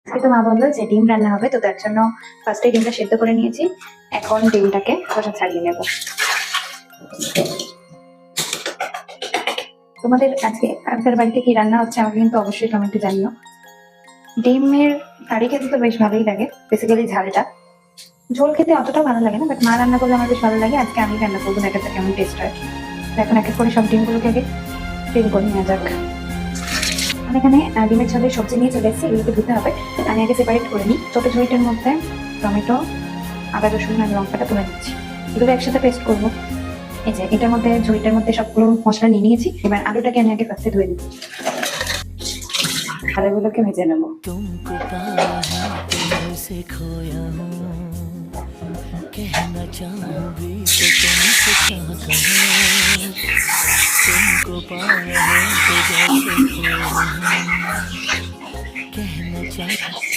আজকে তো মা বললো যে ডিম রান্না হবে, তো তার জন্য ফার্স্টে ডিমটা সেদ্ধ করে নিয়েছি। এখন ডিমটাকে খোসা ছাড়িয়ে নেব। তোমাদের আজকে আপনার বাড়িতে কি রান্না হচ্ছে আমাকে কিন্তু অবশ্যই কমেন্টে জানিও। ডিমের কারি খেতে তো বেশ ভালোই লাগে, বেসিক্যালি ঝালটা। ঝোল খেতে অতটা ভালো লাগে না, বাট মা রান্না করলে আমার বেশ ভালো লাগে। আজকে আমি রান্না করবো, দেখা যাক কেমন টেস্ট হয়। তো এখন এক এক করে সব ডিমগুলোকে আগে ফিল করে নেওয়া যাক। আমি এখানে ডিমের ঝোলের সবজি নিয়ে চলে এসেছি, এগুলোকে ধুতে হবে। আমি আগে সেপারেট করে নিই। ছোট ঝুড়িটার মধ্যে টমেটো, আদা, রসুন আর লঙ্কাটা তুলে দিচ্ছি। এগুলো একসাথে পেস্ট করবো। এই যে এটার মধ্যে ঝুড়িটার মধ্যে সবগুলো মশলা নিয়ে নিয়েছি। এবার আলুটাকে আমি আগে ফার্স্টে ধুয়ে দিচ্ছি, আলুগুলোকে ভেজে নেবো। कहना चाहूँ भी तो तुमसे क्या कहूँ, तुमको पाया है तो जैसे खोया हूँ, कहना चाहूँ।